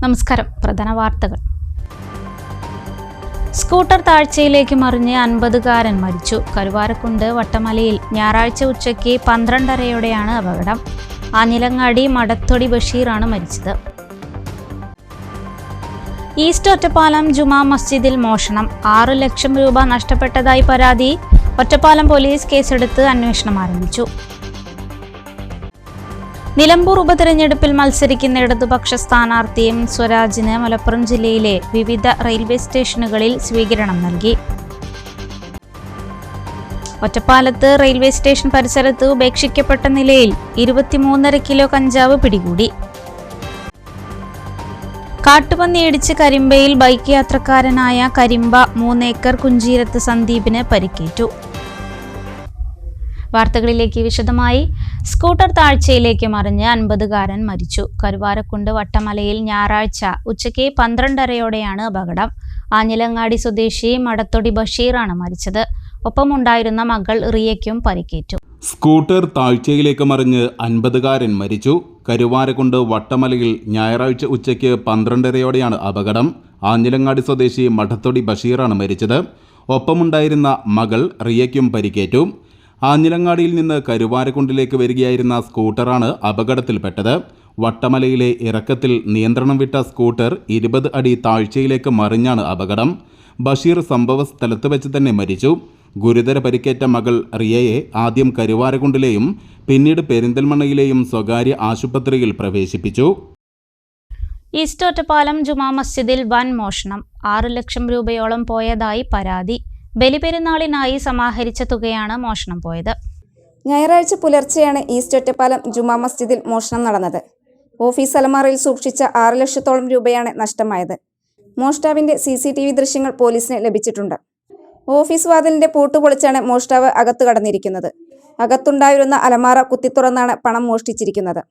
നമസ്കാരം. പ്രധാന വാർത്തകൾ. സ്കൂട്ടർ താഴ്ചയിലേക്ക് മറിഞ്ഞ് 50-കാരൻ മരിച്ചു. കരുവാരക്കുണ്ട് വട്ടമലയിൽ ഞായറാഴ്ച ഉച്ചയ്ക്ക് 12:30-യോടെയാണ് അപകടം. ആഞ്ഞിലങ്ങാടി മടത്തൊടി ബഷീറാണ് മരിച്ചത്. ഈസ്റ്റ് ഒറ്റപ്പാലം ജുമാ മസ്ജിദിൽ മോഷണം. 6 ലക്ഷം രൂപ നഷ്ടപ്പെട്ടതായി പരാതി. ഒറ്റപ്പാലം പോലീസ് കേസെടുത്ത് അന്വേഷണം ആരംഭിച്ചു. നിലമ്പൂർ ഉപതെരഞ്ഞെടുപ്പിൽ മത്സരിക്കുന്ന ഇടതുപക്ഷ സ്ഥാനാർത്ഥി എം സ്വരാജിന് മലപ്പുറം ജില്ലയിലെ വിവിധ റെയിൽവേ സ്റ്റേഷനുകളിൽ സ്വീകരണം നൽകി. ഒറ്റപ്പാലത്ത് റെയിൽവേ സ്റ്റേഷൻ പരിസരത്ത് ഉപേക്ഷിക്കപ്പെട്ട നിലയിൽ 23.5 കിലോ കഞ്ചാവ് പിടികൂടി. കാട്ടുപന്നിയിടിച്ച് കരിമ്പയിൽ ബൈക്ക് യാത്രക്കാരനായ കരിമ്പ 3 ഏക്കർ കുഞ്ചീരത്ത് സന്ദീപിന് പരിക്കേറ്റു. വാർത്തകളിലേക്ക് വിശദമായി. സ്കൂട്ടർ താഴ്ചയിലേക്ക് മറിഞ്ഞ് 50-കാരൻ മരിച്ചു. കരുവാരക്കുണ്ട് വട്ടമലയിൽ ഞായറാഴ്ച ഉച്ചയ്ക്ക് 12:30-യോടെയാണ് അപകടം. ആഞ്ഞിലങ്ങാടി സ്വദേശി മടത്തൊടി ബഷീറാണ് മരിച്ചത്. ഒപ്പമുണ്ടായിരുന്ന മകൾ റിയയ്ക്കും പരിക്കേറ്റു. സ്കൂട്ടർ താഴ്ചയിലേക്ക് മറിഞ്ഞ് 50-കാരൻ മരിച്ചു. കരുവാരക്കുണ്ട് വട്ടമലയിൽ ഞായറാഴ്ച ഉച്ചയ്ക്ക് 12:30-യോടെയാണ് അപകടം. ആഞ്ഞിലങ്ങാടി സ്വദേശി മടത്തൊടി ബഷീറാണ് മരിച്ചത്. ഒപ്പമുണ്ടായിരുന്ന മകൾ റിയയ്ക്കും പരിക്കേറ്റു. ആഞ്ഞിലങ്ങാടിയിൽ നിന്ന് കരുവാരക്കുണ്ടിലേക്ക് വരികയായിരുന്ന സ്കൂട്ടറാണ് അപകടത്തിൽപ്പെട്ടത്. വട്ടമലയിലെ ഇറക്കത്തിൽ നിയന്ത്രണം വിട്ട സ്കൂട്ടർ 20 അടി താഴ്ചയിലേക്ക് മറിഞ്ഞാണ് അപകടം. ബഷീർ സംഭവ സ്ഥലത്ത് വെച്ച് തന്നെ മരിച്ചു. ഗുരുതര പരിക്കേറ്റ മകൾ റിയയെ ആദ്യം കരുവാരക്കുണ്ടിലെയും പിന്നീട് പെരിന്തൽമണ്ണയിലെയും സ്വകാര്യ ആശുപത്രിയിൽ പ്രവേശിപ്പിച്ചു. ഈസ്റ്റ് ഒറ്റപ്പാലം ജുമാ മസ്ജിദിൽ വൻ മോഷണം. 6 ലക്ഷം രൂപയോളം പോയതായി പരാതി. ബലിപെരുന്നാളിനായി സമാഹരിച്ച തുകയാണ് മോഷണം പോയത്. ഞായറാഴ്ച പുലർച്ചെയാണ് ഈസ്റ്റ് ഒറ്റപ്പാലം ജുമാ മസ്ജിദിൽ മോഷണം നടന്നത്. ഓഫീസ് അലമാറയിൽ സൂക്ഷിച്ച 6 ലക്ഷത്തോളം രൂപയാണ് നഷ്ടമായത്. മോഷ്ടാവിന്റെ CCTV ദൃശ്യങ്ങൾ പോലീസിന് ലഭിച്ചിട്ടുണ്ട്. ഓഫീസ് വാതിലിന്റെ പൂട്ട് പൊളിച്ചാണ് മോഷ്ടാവ് അകത്തു കടന്നിരിക്കുന്നത്. അകത്തുണ്ടായിരുന്ന അലമാറ കുത്തിത്തുറന്നാണ് പണം മോഷ്ടിച്ചിരിക്കുന്നത്.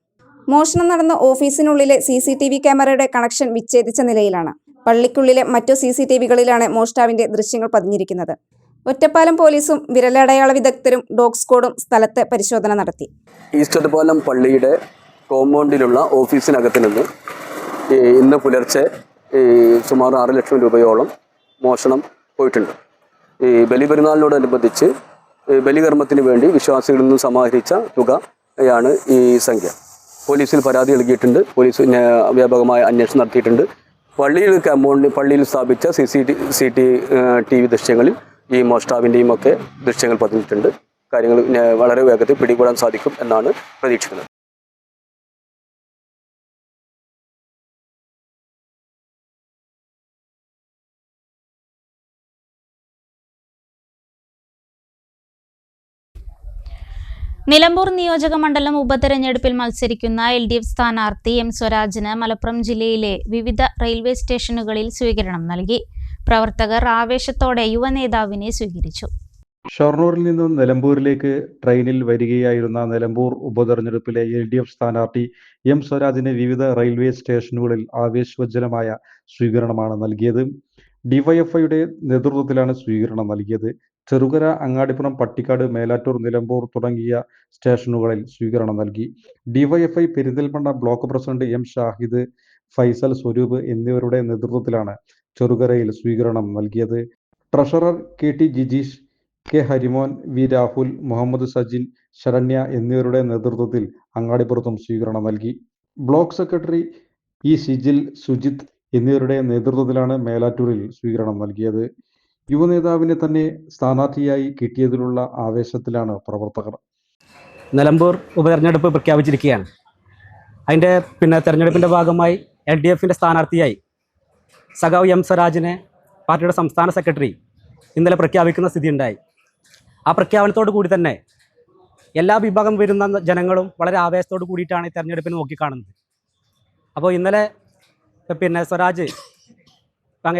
മോഷണം നടന്ന ഓഫീസിനുള്ളിലെ CCTV ക്യാമറയുടെ കണക്ഷൻ വിച്ഛേദിച്ച നിലയിലാണ്. പള്ളിക്കുള്ളിലെ മറ്റു CCTVകളിലാണ് മോഷ്ടാവിന്റെ ദൃശ്യങ്ങൾ പതിഞ്ഞിരിക്കുന്നത്. ഒറ്റപ്പാലം പോലീസും വിരലടയാള വിദഗ്ധരും ഡോഗ് സ്ക്വാഡും സ്ഥലത്ത് പരിശോധന നടത്തി. ഈസ്റ്റ് ഒറ്റപ്പാലം പള്ളിയുടെ കോമ്പൗണ്ടിലുള്ള ഓഫീസിനകത്ത് നിന്ന് ഇന്ന് പുലർച്ചെ സുമാർ 6 ലക്ഷം രൂപയോളം മോഷണം പോയിട്ടുണ്ട്. ബലിപെരുന്നാളിനോടനുബന്ധിച്ച് ബലികർമ്മത്തിന് വേണ്ടി വിശ്വാസികളിൽ നിന്ന് സമാഹരിച്ച തുകയാണ് ഈ സംഖ്യ. പോലീസിൽ പരാതി നൽകിയിട്ടുണ്ട്. പോലീസ് വ്യാപകമായ അന്വേഷണം നടത്തിയിട്ടുണ്ട്. പള്ളിയിൽ സ്ഥാപിച്ച CCTV ദൃശ്യങ്ങളിൽ ഈ മോഷ്ടാവിൻ്റെയും ഒക്കെ ദൃശ്യങ്ങൾ പതിഞ്ഞിട്ടുണ്ട്. കാര്യങ്ങൾ വളരെ വേഗത്തിൽ പിടികൂടാൻ സാധിക്കും എന്നാണ് പ്രതീക്ഷിക്കുന്നത്. നിലമ്പൂർ നിയോജക മണ്ഡലം ഉപതെരഞ്ഞെടുപ്പിൽ മത്സരിക്കുന്ന LDF സ്ഥാനാർത്ഥി എം സ്വരാജിന് മലപ്പുറം ജില്ലയിലെ വിവിധ റെയിൽവേ സ്റ്റേഷനുകളിൽ സ്വീകരണം നൽകി. പ്രവർത്തകർ ആവേശത്തോടെ യുവനേതാവിനെ സ്വീകരിച്ചു. ഷൊർണൂരിൽ നിന്നും നിലമ്പൂരിലേക്ക് ട്രെയിനിൽ വരികയായിരുന്ന നിലമ്പൂർ ഉപതെരഞ്ഞെടുപ്പിലെ LDF സ്ഥാനാർത്ഥി എം സ്വരാജിന് വിവിധ റെയിൽവേ സ്റ്റേഷനുകളിൽ ആവേശോജ്വലമായ സ്വീകരണമാണ് നൽകിയത്. DYFIയുടെ നേതൃത്വത്തിലാണ് സ്വീകരണം നൽകിയത്. ചെറുകര, അങ്ങാടിപ്പുറം, പട്ടിക്കാട്, മേലാറ്റൂർ, നിലമ്പൂർ തുടങ്ങിയ സ്റ്റേഷനുകളിൽ സ്വീകരണം നൽകി. DYFI Perinthalmanna block president M Shahid, Faisal, Swaroop എന്നിവരുടെ നേതൃത്വത്തിലാണ് ചെറുകരയിൽ സ്വീകരണം നൽകിയത്. Treasurer KT Jijeesh, K Harimon, V Rahul, Muhammad Sajin, Saranya എന്നിവരുടെ നേതൃത്വത്തിൽ അങ്ങാടിപ്പുറത്തും സ്വീകരണം നൽകി. Block secretary E Shijil, Sujith എന്നിവരുടെ നേതൃത്വത്തിലാണ് മേലാറ്റൂരിൽ സ്വീകരണം നൽകിയത്. യുവനേതാവിനെ തന്നെ സ്ഥാനാർത്ഥിയായി കിട്ടിയതിലുള്ള ആവേശത്തിലാണ് പ്രവർത്തകർ. നിലമ്പൂർ ഉപതെരഞ്ഞെടുപ്പ് പ്രഖ്യാപിച്ചിരിക്കുകയാണ്. അതിൻ്റെ തെരഞ്ഞെടുപ്പിൻ്റെ ഭാഗമായി LDFിൻ്റെ സ്ഥാനാർത്ഥിയായി സഖാവ് എം സ്വരാജിനെ പാർട്ടിയുടെ സംസ്ഥാന സെക്രട്ടറി ഇന്നലെ പ്രഖ്യാപിക്കുന്ന സ്ഥിതിയുണ്ടായി. ആ പ്രഖ്യാപനത്തോടു കൂടി തന്നെ എല്ലാ വിഭാഗം വരുന്ന ജനങ്ങളും വളരെ ആവേശത്തോടു കൂടിയിട്ടാണ് ഈ തെരഞ്ഞെടുപ്പിനെ നോക്കിക്കാണുന്നത്. അപ്പോൾ ഇന്നലെ സ്വരാജ്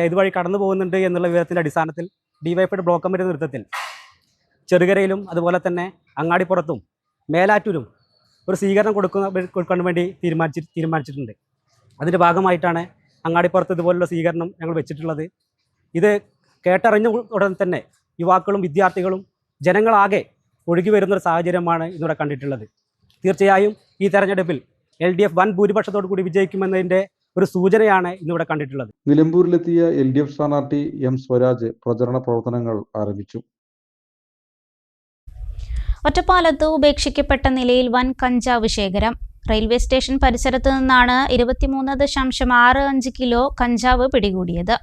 ഇതുവഴി കടന്നു പോകുന്നുണ്ട് എന്നുള്ള വിവരത്തിൻ്റെ അടിസ്ഥാനത്തിൽ DYFIയുടെ ബ്ലോക്ക് കമ്മിറ്റി നേതൃത്വത്തിൽ ചെറുകരയിലും അതുപോലെ തന്നെ അങ്ങാടിപ്പുറത്തും മേലാറ്റൂരും ഒരു സ്വീകരണം കൊടുക്കാൻ വേണ്ടി തീരുമാനിച്ചിട്ടുണ്ട്. അതിൻ്റെ ഭാഗമായിട്ടാണ് അങ്ങാടിപ്പുറത്ത് ഇതുപോലുള്ള സ്വീകരണം ഞങ്ങൾ വെച്ചിട്ടുള്ളത്. ഇത് കേട്ടറിഞ്ഞ ഉടൻ തന്നെ യുവാക്കളും വിദ്യാർത്ഥികളും ജനങ്ങളാകെ ഒഴുകി വരുന്നൊരു സാഹചര്യമാണ് ഇന്നിവിടെ കണ്ടിട്ടുള്ളത്. തീർച്ചയായും ഈ തെരഞ്ഞെടുപ്പിൽ LDF വൻ ഭൂരിപക്ഷത്തോടു കൂടി വിജയിക്കുമെന്നതിൻ്റെ ഒരു സൂചനയാണ് ഇന്നിവിടെ കണ്ടിട്ടുള്ളത്. നിലമ്പൂരിലെത്തിയ LDF സ്ഥാനാർത്ഥി M സ്വരാജ് പ്രചരണ പ്രവർത്തനങ്ങൾ ആരംഭിച്ചു. ഒറ്റപ്പാലത്ത് ഉപേക്ഷിക്കപ്പെട്ട നിലയിൽ വൻ കഞ്ചാവ് ശേഖരം. റെയിൽവേ സ്റ്റേഷൻ പരിസരത്ത് നിന്നാണ് 23.65 കിലോ കഞ്ചാവ് പിടികൂടിയത്.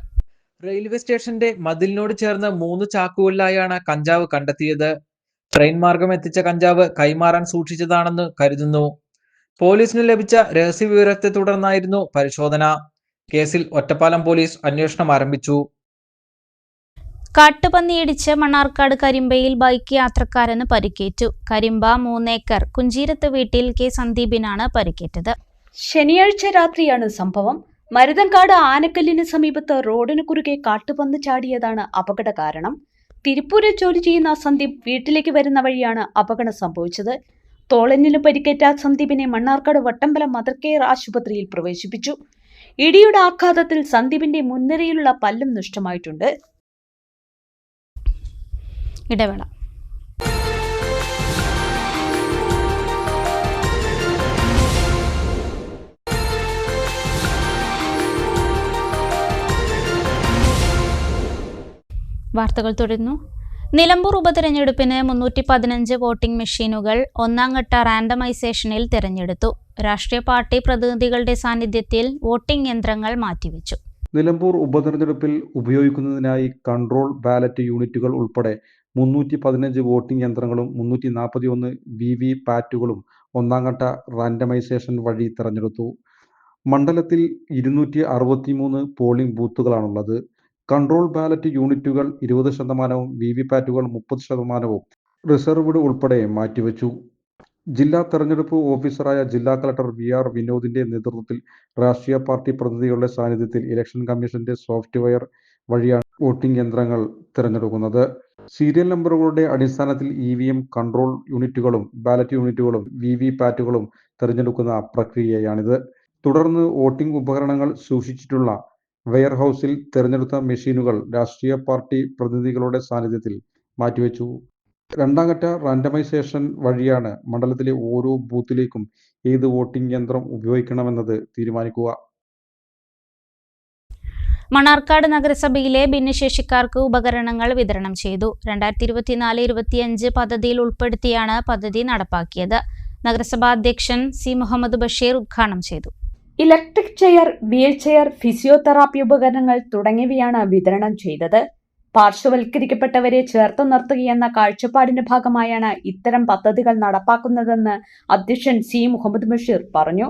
റെയിൽവേ സ്റ്റേഷന്റെ മതിലിനോട് ചേർന്ന് 3 ചാക്കുകളിലായാണ് കഞ്ചാവ് കണ്ടെത്തിയത്. ട്രെയിൻ മാർഗം എത്തിച്ച കഞ്ചാവ് കൈമാറാൻ സൂക്ഷിച്ചതാണെന്ന് കരുതുന്നു. പോലീസിന് ലഭിച്ച രഹസ്യവിവരത്തെ തുടർന്നായിരുന്നു പരിശോധന. കേസിൽ ഒറ്റപ്പാലം പോലീസ് അന്വേഷണം ആരംഭിച്ചു. കാട്ടുപന്നിയിടിച്ച് മണ്ണാർക്കാട് കരിമ്പയിൽ ബൈക്ക് യാത്രക്കാരന് പരിക്കേറ്റു. കരിമ്പ 3 ഏക്കർ കുഞ്ചീരത്ത് വീട്ടിൽ കെ സന്ദീപിനാണ് പരിക്കേറ്റത്. ശനിയാഴ്ച രാത്രിയാണ് സംഭവം. മരുതങ്കാട് ആനക്കല്ലിന് സമീപത്ത് റോഡിന് കുറുകെ കാട്ടുപന്നി ചാടിയതാണ് അപകട കാരണം. തിരുപ്പൂരിൽ ജോലി ചെയ്യുന്ന സന്ദീപ് വീട്ടിലേക്ക് വരുന്ന വഴിയാണ് അപകടം സംഭവിച്ചത്. തോളന്നിന് പരിക്കേറ്റ സന്ദീപിനെ മണ്ണാർക്കാട് വട്ടമ്പലം മദർ കെയർ ആശുപത്രിയിൽ പ്രവേശിപ്പിച്ചു. ഇടിയുടെ ആഘാതത്തിൽ സന്ദീപിന്റെ മുൻനിരയിലുള്ള പല്ലും നഷ്ടമായിട്ടുണ്ട്. ഇടവേള. വാർത്തകൾ തുടരുന്നു. നിലമ്പൂർ ഉപതെരഞ്ഞെടുപ്പിന് 315 വോട്ടിംഗ് മെഷീനുകൾ ഒന്നാംഘട്ട റാൻഡമൈസേഷനിൽ തിരഞ്ഞെടുത്തു. രാഷ്ട്രീയ പാർട്ടി പ്രതിനിധികളുടെ സാന്നിധ്യത്തിൽ വോട്ടിംഗ് യന്ത്രങ്ങൾ മാറ്റിവെച്ചു. നിലമ്പൂർ ഉപതെരഞ്ഞെടുപ്പിൽ ഉപയോഗിക്കുന്നതിനായി കൺട്രോൾ ബാലറ്റ് യൂണിറ്റുകൾ ഉൾപ്പെടെ 315 വോട്ടിംഗ് യന്ത്രങ്ങളും 341 VVPATകളും ഒന്നാംഘട്ട റാൻഡമൈസേഷൻ വഴി തിരഞ്ഞെടുത്തു. മണ്ഡലത്തിൽ 263 പോളിംഗ് ബൂത്തുകളാണുള്ളത്. കൺട്രോൾ ബാലറ്റ് യൂണിറ്റുകൾ 20%, VVPATകൾ 30%, റിസർവ്ഡ് ഉൾപ്പെടെ മാറ്റിവെച്ചു. ജില്ലാ തെരഞ്ഞെടുപ്പ് ഓഫീസറായ ജില്ലാ കളക്ടർ VR വിനോദിന്റെ നേതൃത്വത്തിൽ രാഷ്ട്രീയ പാർട്ടി പ്രതിനിധികളുടെ സാന്നിധ്യത്തിൽ ഇലക്ഷൻ കമ്മീഷന്റെ സോഫ്റ്റ്വെയർ വഴിയാണ് വോട്ടിംഗ് യന്ത്രങ്ങൾ തിരഞ്ഞെടുക്കുന്നത്. സീരിയൽ നമ്പറുകളുടെ അടിസ്ഥാനത്തിൽ EVM കൺട്രോൾ യൂണിറ്റുകളും ബാലറ്റ് യൂണിറ്റുകളും VVPATകളും തിരഞ്ഞെടുക്കുന്ന പ്രക്രിയയാണിത്. തുടർന്ന് വോട്ടിംഗ് ഉപകരണങ്ങൾ സൂക്ഷിച്ചിട്ടുള്ള വെയർഹൌസിൽ തിരഞ്ഞെടുത്ത മെഷീനുകൾ രാഷ്ട്രീയ പാർട്ടി പ്രതിനിധികളുടെ സാന്നിധ്യത്തിൽ മാറ്റിവെച്ചു. രണ്ടാംഘട്ട റാൻഡമൈസേഷൻ വഴിയാണ് മണ്ഡലത്തിലെ ഓരോ ബൂത്തിലേക്കും ഏത് വോട്ടിംഗ് യന്ത്രം ഉപയോഗിക്കണമെന്നത് തീരുമാനിക്കുക. മണ്ണാർക്കാട് നഗരസഭയിലെ ഭിന്നശേഷിക്കാർക്ക് ഉപകരണങ്ങൾ വിതരണം ചെയ്തു. 2024-25 പദ്ധതിയിൽ ഉൾപ്പെടുത്തിയാണ് പദ്ധതി നടപ്പാക്കിയത്. നഗരസഭാ അധ്യക്ഷൻ C മുഹമ്മദ് ബഷീർ ഉദ്ഘാടനം ചെയ്തു. Electric chair, wheel chair, physiotherapy ഉപകരണങ്ങൾ തുടങ്ങിയവയാണ് വിതരണം ചെയ്തത്. പാർശ്വവൽക്കരിക്കപ്പെട്ടവരെ ചേർത്ത് നിർത്തുകയെന്ന കാഴ്ചപ്പാടിന്റെ ഭാഗമായാണ് ഇത്തരം പദ്ധതികൾ നടപ്പാക്കുന്നതെന്ന് അധ്യക്ഷൻ C മുഹമ്മദ് ബഷീർ പറഞ്ഞു.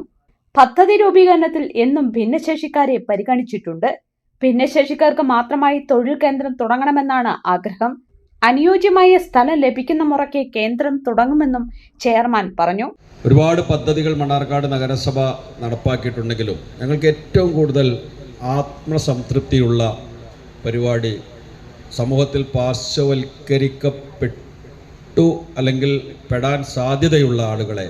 പദ്ധതി രൂപീകരണത്തിൽ എന്നും ഭിന്നശേഷിക്കാരെ പരിഗണിച്ചിട്ടുണ്ട്. ഭിന്നശേഷിക്കാർക്ക് മാത്രമായി തൊഴിൽ കേന്ദ്രം തുടങ്ങണമെന്നാണ് ആഗ്രഹം. അനുയോജ്യമായ സ്ഥലം ലഭിക്കുന്ന മുറയ്ക്ക് കേന്ദ്രം തുടങ്ങുമെന്നും ചെയർമാൻ പറഞ്ഞു. ഒരുപാട് പദ്ധതികൾ മണ്ണാർക്കാട് നഗരസഭ നടപ്പാക്കിയിട്ടുണ്ടെങ്കിലും ഞങ്ങൾക്ക് ഏറ്റവും കൂടുതൽ ആത്മസംതൃപ്തിയുള്ള പരിപാടി സമൂഹത്തിൽ പാർശ്വവൽക്കരിക്കപ്പെട്ടു അല്ലെങ്കിൽ പെടാൻ സാധ്യതയുള്ള ആളുകളെ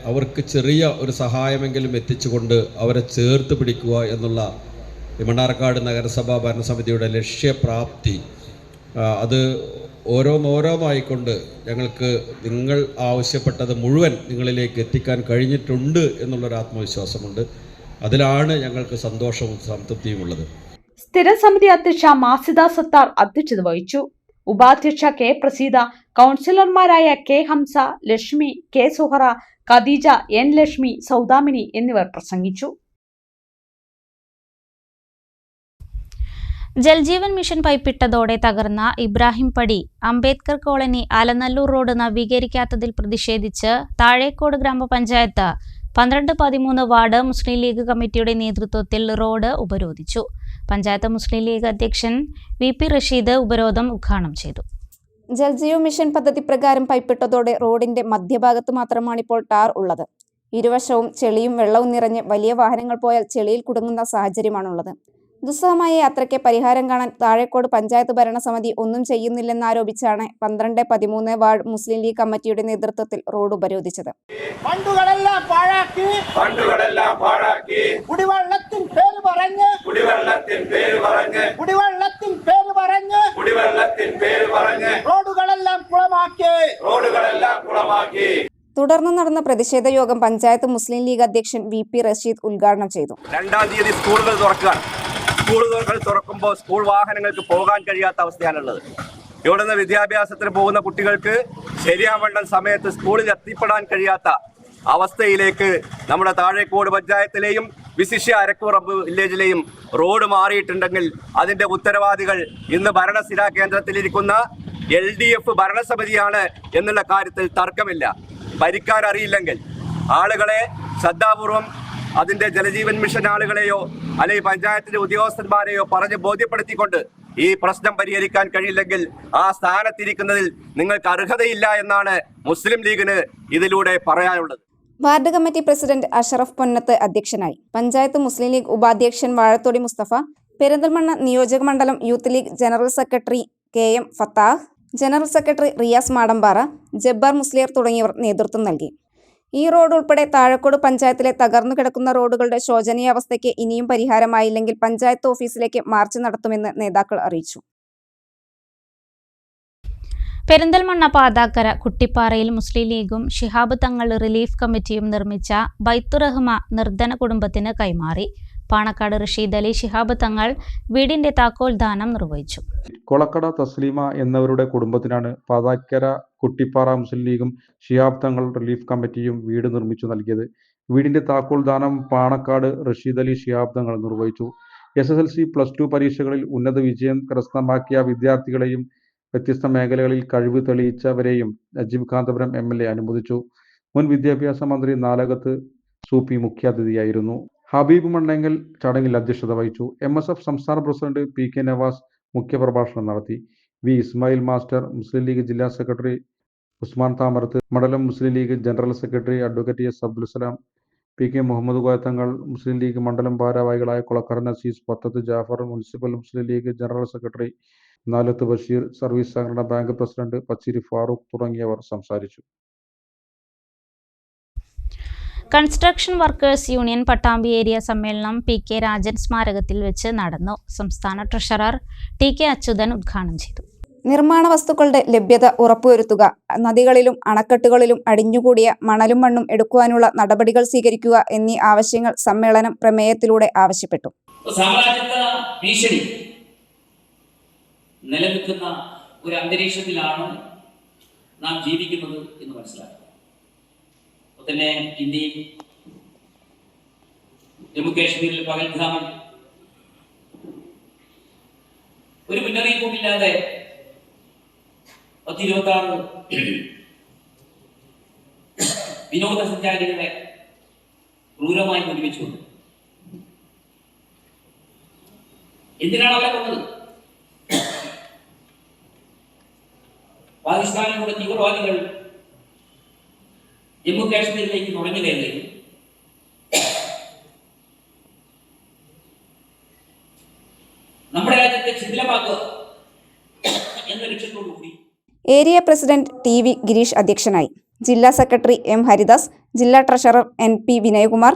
അവർക്ക് ചെറിയ ഒരു സഹായമെങ്കിലും എത്തിച്ചുകൊണ്ട് അവരെ ചേർത്ത് പിടിക്കുക എന്നുള്ള മണ്ണാർക്കാട് നഗരസഭാ ഭരണസമിതിയുടെ ലക്ഷ്യപ്രാപ്തി അത് ഓരോന്നോരോന്നായിക്കൊണ്ട് ഞങ്ങൾക്ക് നിങ്ങൾ ആവശ്യപ്പെട്ടത് മുഴുവൻ നിങ്ങളിലേക്ക് എത്തിക്കാൻ കഴിഞ്ഞിട്ടുണ്ട് എന്നുള്ളൊരു ആത്മവിശ്വാസമുണ്ട്. അതിലാണ് ഞങ്ങൾക്ക് സന്തോഷവും സംതൃപ്തിയും ഉള്ളത്. സ്ഥിരം സമിതി അധ്യക്ഷ മാസിദ സത്താർ അധ്യക്ഷത വഹിച്ചു. ഉപാധ്യക്ഷ K പ്രസീത, കൗൺസിലർമാരായ K Hamza, Lakshmi, K Suhara, Khadija, N Lakshmi, Saudamini എന്നിവർ പ്രസംഗിച്ചു. ജൽജീവൻ മിഷൻ പൈപ്പിട്ടതോടെ തകർന്ന ഇബ്രാഹിം പടി അംബേദ്കർ കോളനി ആലനല്ലൂർ റോഡ് നവീകരിക്കാത്തതിൽ പ്രതിഷേധിച്ച് താഴേക്കോട് ഗ്രാമപഞ്ചായത്ത് 12-13 വാർഡ് മുസ്ലിം ലീഗ് കമ്മിറ്റിയുടെ നേതൃത്വത്തിൽ റോഡ് ഉപരോധിച്ചു. പഞ്ചായത്ത് മുസ്ലിം ലീഗ് അധ്യക്ഷൻ VP റഷീദ് ഉപരോധം ഉദ്ഘാടനം ചെയ്തു. ജൽജീവൻ മിഷൻ പദ്ധതി പ്രകാരം പൈപ്പിട്ടതോടെ റോഡിന്റെ മധ്യഭാഗത്ത് മാത്രമാണിപ്പോൾ ടാർ ഉള്ളത്. ഇരുവശവും ചെളിയും വെള്ളവും നിറഞ്ഞ് വലിയ വാഹനങ്ങൾ പോയാൽ ചെളിയിൽ കുടുങ്ങുന്ന സാഹചര്യമാണുള്ളത്. ദുസ്സഹമായ യാത്രയ്ക്ക് പരിഹാരം കാണാൻ താഴേക്കോട് പഞ്ചായത്ത് ഭരണസമിതി ഒന്നും ചെയ്യുന്നില്ലെന്നാരോപിച്ചാണ് 12-13 വാർഡ് മുസ്ലിം ലീഗ് കമ്മിറ്റിയുടെ നേതൃത്വത്തിൽ റോഡ് ഉപരോധിച്ചത്. തുടർന്ന് നടന്ന പ്രതിഷേധ യോഗം പഞ്ചായത്ത് മുസ്ലിം ലീഗ് അധ്യക്ഷൻ VP റഷീദ് ഉദ്ഘാടനം ചെയ്തു. 2-ാം തീയതി സ്കൂളുകൾ തുറക്കുകയാണ്. സ്കൂളുകൾ തുറക്കുമ്പോൾ സ്കൂൾ വാഹനങ്ങൾക്ക് പോകാൻ കഴിയാത്ത അവസ്ഥയാണുള്ളത്. ഇവിടുന്ന് വിദ്യാഭ്യാസത്തിന് പോകുന്ന കുട്ടികൾക്ക് ശരിയാവണ്ണം സമയത്ത് സ്കൂളിൽ എത്തിപ്പെടാൻ കഴിയാത്ത അവസ്ഥയിലേക്ക് നമ്മുടെ താഴേക്കോട് പഞ്ചായത്തിലെയും വിശിഷ്യ അരക്കുറമ്പ് വില്ലേജിലെയും റോഡ് മാറിയിട്ടുണ്ടെങ്കിൽ അതിന്റെ ഉത്തരവാദികൾ ഇന്ന് ഭരണസ്ഥിരാ കേന്ദ്രത്തിലിരിക്കുന്ന LDF ഭരണസമിതിയാണ് എന്നുള്ള കാര്യത്തിൽ തർക്കമില്ല. ഭരിക്കാൻ അറിയില്ലെങ്കിൽ ആളുകളെ ശ്രദ്ധാപൂർവം അതിന്റെ ജലജീവൻ മിഷൻ ആളുകളെയോ അല്ലെങ്കിൽ പഞ്ചായത്തിലെ ഉദ്യോഗസ്ഥന്മാരെയോ പറഞ്ഞ് ബോധ്യപ്പെടുത്തിക്കൊണ്ട് ഈ പ്രശ്നം പരിഹരിക്കാൻ കഴിയില്ലെങ്കിൽ ആ സ്ഥാനത്തിരിക്കുന്നതിൽ നിങ്ങൾക്ക് അർഹതയില്ല എന്നാണ് മുസ്ലിം ലീഗിന് ഇതിലൂടെ പറയാനുള്ളത്. Ward committee president Ashraf Ponnath അധ്യക്ഷനായി. പഞ്ചായത്ത് മുസ്ലിം ലീഗ് ഉപാധ്യക്ഷൻ വാഴത്തോടി മുസ്തഫ, പെരിന്തൽമണ്ണ നിയോജക മണ്ഡലം youth league general secretary KM Fathah, general secretary Riyas Madambara, Jabbar Musliyar തുടങ്ങിയവർ നേതൃത്വം നൽകി. ഈ റോഡ് ഉൾപ്പെടെ താഴക്കോട് പഞ്ചായത്തിലെ തകർന്നു കിടക്കുന്ന റോഡുകളുടെ ശോചനീയാവസ്ഥയ്ക്ക് ഇനിയും പരിഹാരമായില്ലെങ്കിൽ പഞ്ചായത്ത് ഓഫീസിലേക്ക് മാർച്ച് നടത്തുമെന്ന് നേതാക്കൾ അറിയിച്ചു. പെരിന്തൽമണ്ണ പാതാക്കര കുട്ടിപ്പാറയിൽ മുസ്ലിം ലീഗും ശിഹാബ് തങ്ങൾ റിലീഫ് കമ്മിറ്റിയും നിർമ്മിച്ച ബൈത്തുറഹ്മ നിർധന കുടുംബത്തിന് കൈമാറി. പാണക്കാട് റഷീദ് അലി ശിഹാബ് തങ്ങൾ വീടിന്റെ താക്കോൽ ദാനം നിർവഹിച്ചു. കൊളക്കട തസ്ലീമ എന്നവരുടെ കുടുംബത്തിനാണ് പാതാക്കര കുട്ടിപ്പാറ മുസ്ലിം ലീഗും ശിഹാബ് തങ്ങൾ റിലീഫ് കമ്മിറ്റിയും വീട് നിർമ്മിച്ചു നൽകിയത്. വീടിന്റെ താക്കോൽ ദാനം പാണക്കാട് റഷീദ് അലി ശിഹാബ് തങ്ങൾ നിർവഹിച്ചു. SSLC +2 പരീക്ഷകളിൽ ഉന്നത വിജയം കരസ്ഥമാക്കിയ വിദ്യാർത്ഥികളെയും വ്യത്യസ്ത മേഖലകളിൽ കഴിവ് തെളിയിച്ചവരെയും നജീബ് കാന്തപുരം MLA അനുമോദിച്ചു. മുൻ വിദ്യാഭ്യാസ മന്ത്രി നാലകത്ത് സൂപ്പി മുഖ്യാതിഥിയായിരുന്നു. ഹബീബ് മണ്ണെങ്കൽ ചടങ്ങിൽ അധ്യക്ഷത വഹിച്ചു. MSF സംസ്ഥാന പ്രസിഡന്റ് PK നവാസ് മുഖ്യപ്രഭാഷണം നടത്തി. V Ismail master, Muslim league ജില്ലാ സെക്രട്ടറി ഉസ്മാൻ താമരത്ത്, മണ്ഡലം Muslim league general secretary advocate S Abdulsalam, PK Muhammad Koyathangal, Muslim league മണ്ഡലം ഭാരവാഹികളായ Kolakkara Nasees, Pathath Jafar, municipal Muslim league general secretary Nalath Basheer, service സഹകരണ ബാങ്ക് പ്രസിഡന്റ് പച്ചിരി ഫാറൂഖ് തുടങ്ങിയവർ സംസാരിച്ചു. Construction workers union Pattambi area സമ്മേളനം PK രാജൻ സ്മാരകത്തിൽ വെച്ച് നടന്നു. സംസ്ഥാന ട്രഷറർ TK അച്യുതൻ ഉദ്ഘാടനം ചെയ്തു. നിർമ്മാണ വസ്തുക്കളുടെ ലഭ്യത ഉറപ്പുവരുത്തുക, നദികളിലും അണക്കെട്ടുകളിലും അടിഞ്ഞുകൂടിയ മണലും മണ്ണും എടുക്കുവാനുള്ള നടപടികൾ സ്വീകരിക്കുക എന്നീ ആവശ്യങ്ങൾ സമ്മേളനം പ്രമേയത്തിലൂടെ ആവശ്യപ്പെട്ടു. നിലനിൽക്കുന്ന ഒരു അന്തരീക്ഷത്തിലാണ് നാം ജീവിക്കുന്നത് എന്ന് മനസ്സിലാക്കുക. അപ്പോൾ തന്നെ ഇന്ത്യയിൽ ജമ്മു കാശ്മീരിൽ പഹൽഗാമിൽ ഒരു മുന്നറിയിപ്പുമില്ലാതെ 26 വിനോദസഞ്ചാരികളെ ക്രൂരമായി നിർമ്മിച്ചുകൊണ്ട് എന്തിനാണ് അവരെ കൊന്നത്? പാകിസ്ഥാനിലൂടെ തീവ്രവാദികൾ ജമ്മു കാശ്മീരിലേക്ക് നുഴഞ്ഞു കയറുകയും നമ്മുടെ രാജ്യത്തെ ശിഥിലമാക്കുക എന്ന ലക്ഷ്യത്തോടുകൂടി ഏരിയ പ്രസിഡന്റ് TV ഗിരീഷ് അധ്യക്ഷനായി. ജില്ലാ സെക്രട്ടറി M ഹരിദാസ്, ജില്ലാ treasurer NP Vinayakumar,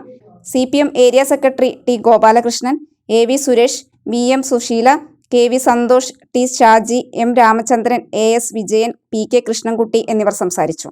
CPM area secretary T Gopalakrishnan, AV Suresh, VM Susheela, KV Santhosh, T Shaji, M Ramachandran, AS Vijayan, PK Krishnankutty എന്നിവർ സംസാരിച്ചു.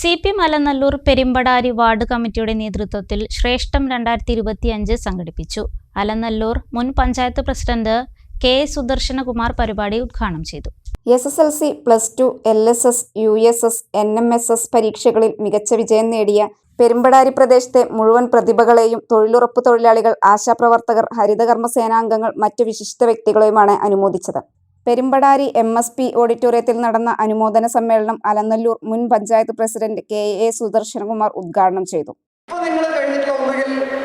CPM അലനല്ലൂർ പെരുമ്പടാരി വാർഡ് കമ്മിറ്റിയുടെ നേതൃത്വത്തിൽ ശ്രേഷ്ഠം 2025 സംഘടിപ്പിച്ചു. അലനല്ലൂർ മുൻ പഞ്ചായത്ത് പ്രസിഡന്റ് KS സുദർശനകുമാർ പരിപാടി ഉദ്ഘാടനം ചെയ്തു. SSLC +2 LSS USS NMSS പരീക്ഷകളിൽ മികച്ച വിജയം നേടിയ പെരുമ്പടാരി പ്രദേശത്തെ മുഴുവൻ പ്രതിഭകളെയും തൊഴിലുറപ്പ് തൊഴിലാളികൾ, ആശാപ്രവർത്തകർ, ഹരിതകർമ്മ സേനാംഗങ്ങൾ, മറ്റു വിശിഷ്ട വ്യക്തികളെയുമാണ് അനുമോദിച്ചത്. പെരുമ്പടാരി MSP ഓഡിറ്റോറിയത്തിൽ നടന്ന അനുമോദന സമ്മേളനം അലനല്ലൂർ മുൻ പഞ്ചായത്ത് പ്രസിഡന്റ് KA സുദർശനകുമാർ ഉദ്ഘാടനം ചെയ്തു.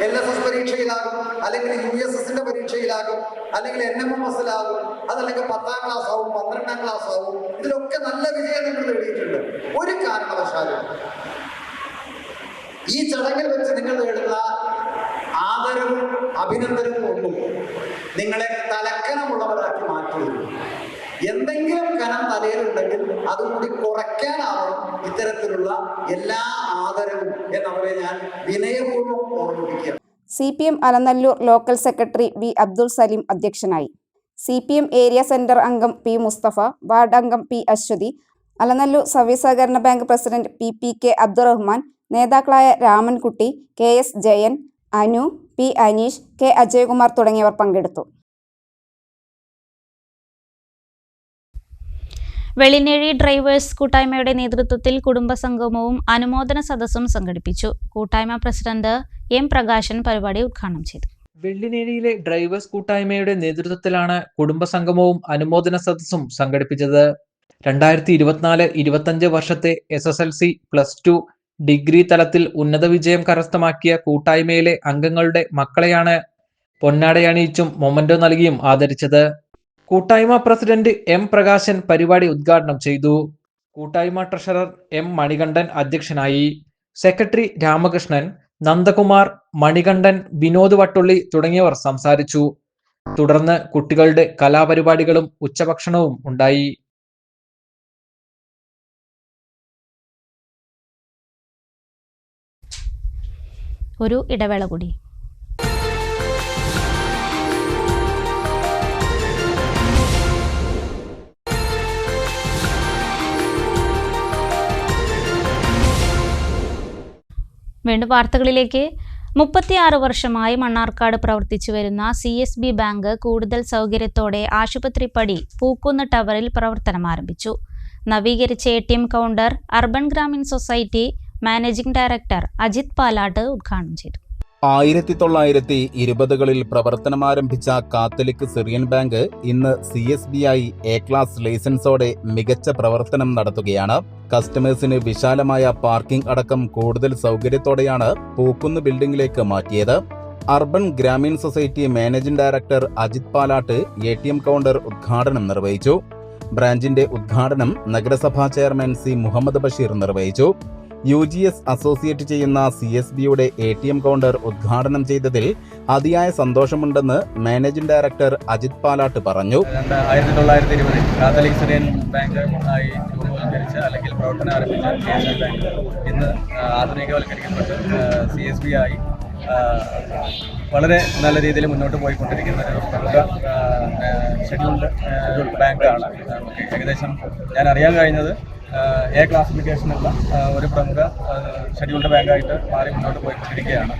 LSS പരീക്ഷയിലാകും, അല്ലെങ്കിൽ USSന്റെ പരീക്ഷയിലാകും, അല്ലെങ്കിൽ NMMSലാകും, അതല്ലെങ്കിൽ 10ാം ക്ലാസ് ആവും, 12ാം ക്ലാസ് ആവും. ഇതിലൊക്കെ നല്ല വിജയം നിങ്ങൾ നേടിയിട്ടുണ്ട്. ഒരു കാരണവശാലും ഈ ചടങ്ങിൽ വെച്ച് നിങ്ങൾ നേടുന്ന ആദരവും അഭിനന്ദനവും ഒന്നും നിങ്ങളെ തലക്കനമുള്ളവരാക്കി മാറ്റുകയും എന്തെങ്കിലും കനം തലയിലുണ്ടെങ്കിൽ അതുകൂടി കുറയ്ക്കാനാവും ഇത്തരത്തിലുള്ള എല്ലാ ആദരവും എന്നവരെ ഞാൻ വിനയപൂർവ്വം ഓർമ്മിപ്പിക്കുക. CPM Alanallur local secretary V Abdul Saleem അധ്യക്ഷനായി. CPM ഏരിയ സെന്റർ അംഗം P. മുസ്തഫ, വാർഡ് അംഗം P. അശ്വതി, അലനല്ലൂർ സർവീസ് സഹകരണ ബാങ്ക് പ്രസിഡന്റ് PPK അബ്ദുറഹ്മാൻ, നേതാക്കളായ Ramankutty, KS Jayan, Anu, P. Aneesh, K. Ajayakumar തുടങ്ങിയവർ പങ്കെടുത്തു. വെള്ളിനേഴി ഡ്രൈവേഴ്സ് കൂട്ടായ്മയുടെ നേതൃത്വത്തിൽ കുടുംബസംഗമവും അനുമോദന സദസ്സും സംഘടിപ്പിച്ചു. കൂട്ടായ്മ പ്രസിഡന്റ് M. പ്രകാശൻ പരിപാടി ഉദ്ഘാടനം ചെയ്തു. വെള്ളിനേഴിയിലെ ഡ്രൈവേഴ്സ് കൂട്ടായ്മയുടെ നേതൃത്വത്തിലാണ് കുടുംബസംഗമവും അനുമോദന സദസ്സും സംഘടിപ്പിച്ചത്. 2024-25 വർഷത്തെ SSLC, +2, ഡിഗ്രി തലത്തിൽ ഉന്നത വിജയം കരസ്ഥമാക്കിയ കൂട്ടായ്മയിലെ അംഗങ്ങളുടെ മക്കളെയാണ് പൊന്നാടയണിയിച്ചും മൊമന്റോ നൽകിയും ആദരിച്ചത്. കൂട്ടായ്മ പ്രസിഡന്റ് M. പ്രകാശൻ പരിപാടി ഉദ്ഘാടനം ചെയ്തു. കൂട്ടായ്മ ട്രഷറർ M. മണികണ്ഠൻ അധ്യക്ഷനായി. സെക്രട്ടറി രാമകൃഷ്ണൻ, നന്ദകുമാർ, മണികണ്ഠൻ, വിനോദ് വട്ടുള്ളി തുടങ്ങിയവർ സംസാരിച്ചു. തുടർന്ന് കുട്ടികളുടെ കലാപരിപാടികളും ഉച്ചഭക്ഷണവും ഉണ്ടായി. ഒരു ഇടവേള കൂടി. വീണ്ടും വാർത്തകളിലേക്ക്. 36 വർഷമായി മണ്ണാർക്കാട് പ്രവർത്തിച്ചു വരുന്ന CSB ബാങ്ക് കൂടുതൽ സൗകര്യത്തോടെ ആശുപത്രിപ്പടി പൂക്കുന്ന് ടവറിൽ പ്രവർത്തനം ആരംഭിച്ചു. നവീകരിച്ച ATM counter urban Grameen society managing director Ajith Palatt ഉദ്ഘാടനം ചെയ്തു. 1920കളിൽ പ്രവർത്തനമാരംഭിച്ച കാത്തലിക് സിറിയൻ ബാങ്ക് ഇന്ന് CSBI A ക്ലാസ് ലൈസൻസോടെ മികച്ച പ്രവർത്തനം നടത്തുകയാണ്. കസ്റ്റമേഴ്സിന് വിശാലമായ പാർക്കിംഗ് അടക്കം കൂടുതൽ സൗകര്യത്തോടെയാണ് പൂക്കുന്ന് ബിൽഡിംഗിലേക്ക് മാറ്റിയത്. Urban Grameen society managing director Ajith Palatt ATM counter ഉദ്ഘാടനം നിർവഹിച്ചു. ബ്രാഞ്ചിന്റെ ഉദ്ഘാടനം നഗരസഭാ ചെയർമാൻ C. മുഹമ്മദ് ബഷീർ നിർവഹിച്ചു. UGS അസോസിയേറ്റ് ചെയ്യുന്ന CSBയുടെ ATM കൗണ്ടർ ഉദ്ഘാടനം ചെയ്തതിൽ അതിയായ സന്തോഷമുണ്ടെന്ന് മാനേജിംഗ് ഡയറക്ടർ അജിത് പാലാട്ട് പറഞ്ഞു. 1920 കാത്തലിക് സിറിയൻ ബാങ്ക് ആയി രൂപവൽക്കരിച്ച അല്ലെങ്കിൽ പ്രവർത്തനം ആരംഭിച്ച CSB ബാങ്ക് ഇന്ന് ആധുനികവൽക്കരിക്കപ്പെട്ട് CSB ആയി വളരെ നല്ല രീതിയിൽ മുന്നോട്ട് പോയിക്കൊണ്ടിരിക്കുന്ന ഒരു പ്രമുഖ ഷെഡ്യൂൾഡ് ബാങ്കാണ്. ഏകദേശം ഞാൻ അറിയാൻ കഴിഞ്ഞത് A ക്ലാസിഫിക്കേഷനുള്ള ഒരു പ്രമുഖ ഷെഡ്യൂൾഡ് ബാങ്കായിട്ട് മാറി മുന്നോട്ട് പോയിക്കൊണ്ടിരിക്കുകയാണ്.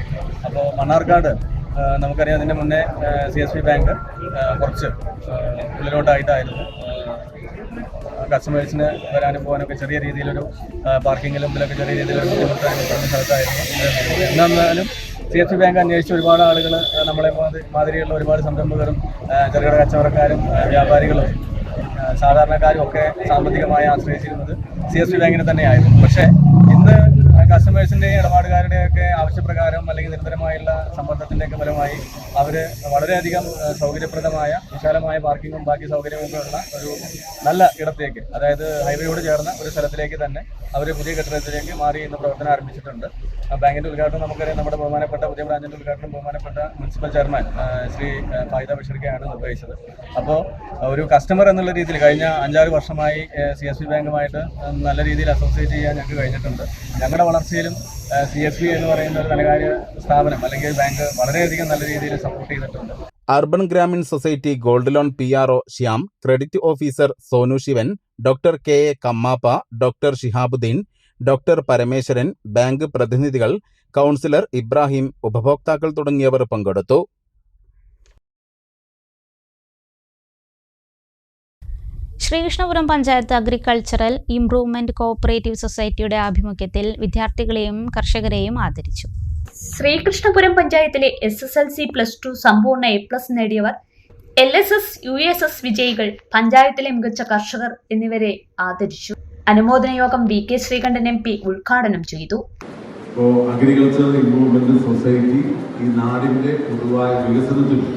അപ്പോൾ മണ്ണാർക്കാട് നമുക്കറിയാം, അതിൻ്റെ മുന്നേ CSB ബാങ്ക് കുറച്ച് ഉള്ളിലോട്ടായിട്ടായിരുന്നു. കസ്റ്റമേഴ്സിന് വരാനും പോകാനൊക്കെ ചെറിയ രീതിയിലൊരു പാർക്കിങ്ങിലും ഇതിലൊക്കെ ചെറിയ രീതിയിലൊരു ബുദ്ധിമുട്ട് അനുഭവപ്പെടുന്ന സ്ഥലത്തായിരുന്നു. എന്നാലും CSB ബാങ്ക് അന്വേഷിച്ച് ഒരുപാട് ആളുകൾ നമ്മളെ മാതിരിയുള്ള ഒരുപാട് സംരംഭകരും ചെറുകിട കച്ചവടക്കാരും വ്യാപാരികളും സാധാരണക്കാരും ഒക്കെ സാമ്പത്തികമായി ആശ്രയിച്ചിരുന്നത് CSB ബാങ്കിനെ തന്നെയായിരുന്നു. പക്ഷേ ഇന്ന് കസ്റ്റമേഴ്സിൻ്റെയും ഇടപാടുകാരുടെയൊക്കെ ആവശ്യപ്രകാരം അല്ലെങ്കിൽ നിരന്തരമായുള്ള സമ്മർദ്ദത്തിൻ്റെയൊക്കെ ഫലമായി അവർ വളരെയധികം സൗകര്യപ്രദമായ വിശാലമായ പാർക്കിങ്ങും ബാക്കി സൗകര്യമൊക്കെ ഉള്ള ഒരു നല്ല ഇടത്തേക്ക്, അതായത് ഹൈവേയോട് ചേർന്ന ഒരു സ്ഥലത്തിലേക്ക് തന്നെ അവർ പുതിയ കെട്ടിടത്തിലേക്ക് മാറി ഇന്ന് പ്രവർത്തനം ആരംഭിച്ചിട്ടുണ്ട്. ബാങ്കിൻ്റെ ഉദ്ഘാടനം നമുക്കറിയാം, നമ്മുടെ ബഹുമാനപ്പെട്ട പുതിയ ബ്രാഞ്ചിൻ്റെ ഉദ്ഘാടനം ബഹുമാനപ്പെട്ട മുനിസിപ്പൽ ചെയർമാൻ ശ്രീ ഫായിദ ബഷീർക്കയാണ് നിർവഹിച്ചത്. അപ്പോൾ ഒരു കസ്റ്റമർ എന്നുള്ള രീതിയിൽ കഴിഞ്ഞ 5-6 വർഷമായി CSB ബാങ്കുമായിട്ട് നല്ല രീതിയിൽ അസോസിയേറ്റ് ചെയ്യാൻ ഞങ്ങൾക്ക് കഴിഞ്ഞിട്ടുണ്ട്. ഞങ്ങളുടെ വളർച്ചയിലും CSB എന്ന് പറയുന്ന ഒരു ധനകാര്യ സ്ഥാപനം അല്ലെങ്കിൽ ബാങ്ക് വളരെയധികം നല്ല രീതിയിൽ സപ്പോർട്ട് ചെയ്തിട്ടുണ്ട്. Urban Grameen society gold loan PRO Shyam, credit officer Sonu Sivan, doctor KA Kammappa, doctor Shihabuddin, doctor Parameswaran, bank പ്രതിനിധികൾ, കൗൺസിലർ ഇബ്രാഹിം, ഉപഭോക്താക്കൾ തുടങ്ങിയവർ പങ്കെടുത്തു. Sreekrishnapuram panchayat agricultural improvement cooperative സൊസൈറ്റിയുടെ ആഭിമുഖ്യത്തിൽ വിദ്യാർത്ഥികളെയും കർഷകരെയും ആദരിച്ചു. ശ്രീകൃഷ്ണപുരം പഞ്ചായത്തിലെ SSLC +2 സമ്പൂർണ്ണ A+ നേടിയവർ, LSS USS വിജയികൾ, പഞ്ചായത്തിലെ മികച്ച കർഷകർ എന്നിവരെ ആദരിച്ചു. അനുമോദന യോഗം VK ശ്രീകണ്ഠൻ MP ഉദ്ഘാടനം ചെയ്തു. അഗ്രികൾച്ചറൽ ഇംപ്രൂവ്മെന്റ് സൊസൈറ്റി ഈ നാടിന്റെ പൊതുവായ വികസനത്തിനും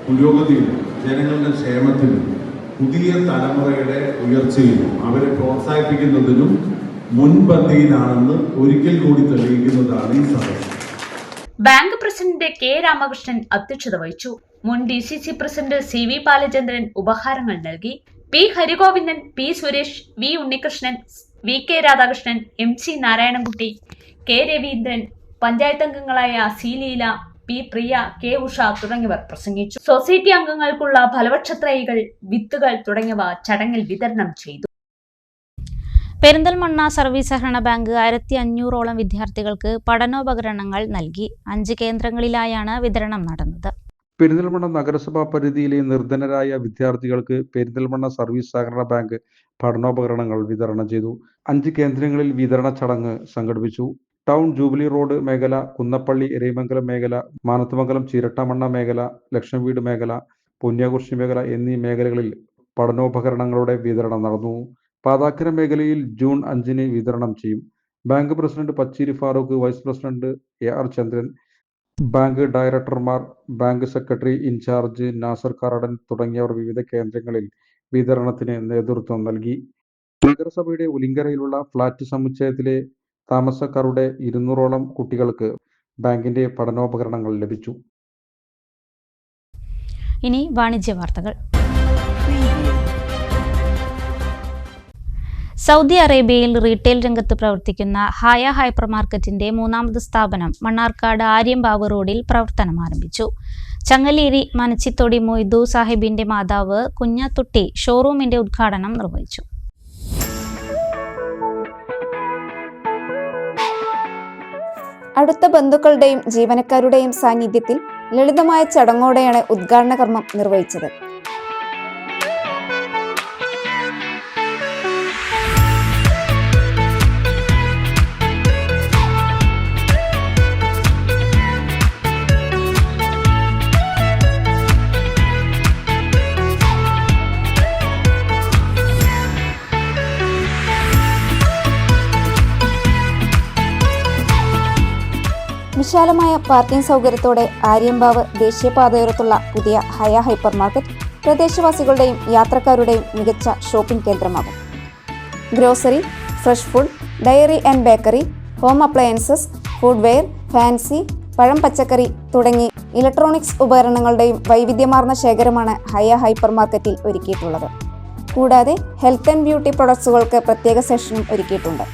പുരോഗതിയിലും ജനങ്ങളുടെ ക്ഷേമത്തിനും പുതിയ തലമുറയുടെ ഉയർച്ചയിലും അവരെ പ്രോത്സാഹിപ്പിക്കുന്നതിനും മുൻപന്തിയിലാണെന്ന് ഒരിക്കൽ കൂടി തെളിയിക്കുന്നതാണ് ഈ സദസ്സ്. ബാങ്ക് പ്രസിഡന്റ് K രാമകൃഷ്ണൻ അധ്യക്ഷത വഹിച്ചു. മുൻ DCC പ്രസിഡന്റ് CV ബാലചന്ദ്രൻ ഉപഹാരങ്ങൾ നൽകി. P Harigovindan, P Suresh, V Unnikrishnan, VK Radhakrishnan, MC Narayanankutty, K Raveendran, panchayat അംഗങ്ങളായ C ലീല, P പി പ്രിയ, കെ ഉഷ തുടങ്ങിയവർ പ്രസംഗിച്ചു. സൊസൈറ്റി അംഗങ്ങൾക്കുള്ള ഫലവൃക്ഷ തൈകൾ, വിത്തുകൾ തുടങ്ങിയവ ചടങ്ങിൽ വിതരണം ചെയ്തു. പെരിന്തൽമണ്ണ സർവീസ് സഹകരണ ബാങ്ക് 1500ഓളം വിദ്യാർത്ഥികൾക്ക് പഠനോപകരണങ്ങൾ നൽകി. 5 കേന്ദ്രങ്ങളിലായാണ് വിതരണം നടന്നത്. പെരിന്തൽമണ്ണ നഗരസഭാ പരിധിയിലെ നിർധനരായ വിദ്യാർത്ഥികൾക്ക് പെരിന്തൽമണ്ണ സർവീസ് സഹകരണ ബാങ്ക് പഠനോപകരണങ്ങൾ വിതരണം ചെയ്തു. 5 കേന്ദ്രങ്ങളിൽ വിതരണ ചടങ്ങ് സംഘടിപ്പിച്ചു. ടൗൺ ജൂബിലി റോഡ് മേഖല, കുന്നപ്പള്ളി എരൈമംഗലം മേഖല, മാനത്തുമംഗലം ചിരട്ടമണ്ണ മേഖല, ലക്ഷം വീട് മേഖല, പൊന്നിയാകുർശി മേഖല എന്നീ മേഖലകളിൽ പഠനോപകരണങ്ങളുടെ വിതരണം നടന്നു. പാതാക്കര മേഖലയിൽ ജൂൺ 5-ന് വിതരണം ചെയ്യും. Bank president Pacheri Farooq, vice president AR Chandran, bank ഡയറക്ടർമാർ, bank secretary incharge Nasar Karadan തുടങ്ങിയവർ വിവിധ കേന്ദ്രങ്ങളിൽ വിതരണത്തിന് നേതൃത്വം നൽകി. നഗരസഭയുടെ ഉലിങ്കരയിലുള്ള ഫ്ളാറ്റ് സമുച്ചയത്തിലെ താമസക്കാരുടെ 200ഓളം കുട്ടികൾക്ക് ബാങ്കിന്റെ പഠനോപകരണങ്ങൾ ലഭിച്ചു. ഇനി വാണിജ്യ വാർത്തകൾ. സൗദി അറേബ്യയിൽ റീറ്റെയിൽ രംഗത്ത് പ്രവർത്തിക്കുന്ന ഹയ ഹൈപ്പർ മാർക്കറ്റിന്റെ 3ാമത് സ്ഥാപനം മണ്ണാർക്കാട് ആര്യമ്പാവ് റോഡിൽ പ്രവർത്തനം ആരംഭിച്ചു. ചങ്ങലേരി മനച്ചിത്തോടി മൊയ്തു സാഹിബിന്റെ മാതാവ് കുഞ്ഞാത്തുട്ടി ഷോറൂമിന്റെ ഉദ്ഘാടനം നിർവഹിച്ചു. അടുത്ത ബന്ധുക്കളുടെയും ജീവനക്കാരുടെയും സാന്നിധ്യത്തിൽ ലളിതമായ ചടങ്ങോടെയാണ് ഉദ്ഘാടന കർമ്മം നിർവഹിച്ചത്. വിശാലമായ പാർക്കിംഗ് സൗകര്യത്തോടെ ആര്യമ്പാവ് ദേശീയപാതയോരത്തുള്ള പുതിയ ഹയ ഹൈപ്പർ മാർക്കറ്റ് പ്രദേശവാസികളുടെയും യാത്രക്കാരുടെയും മികച്ച ഷോപ്പിംഗ് കേന്ദ്രമാകും. Grocery, fresh food, dairy and bakery, home appliances, footwear, fancy, പഴം, പച്ചക്കറി തുടങ്ങി ഇലക്ട്രോണിക്സ് ഉപകരണങ്ങളുടെയും വൈവിധ്യമാർന്ന ശേഖരമാണ് ഹയ ഹൈപ്പർ മാർക്കറ്റിൽ ഒരുക്കിയിട്ടുള്ളത്. കൂടാതെ ഹെൽത്ത് ആൻഡ് ബ്യൂട്ടി പ്രൊഡക്ട്സുകൾക്ക് പ്രത്യേക സെക്ഷനും ഒരുക്കിയിട്ടുണ്ട്.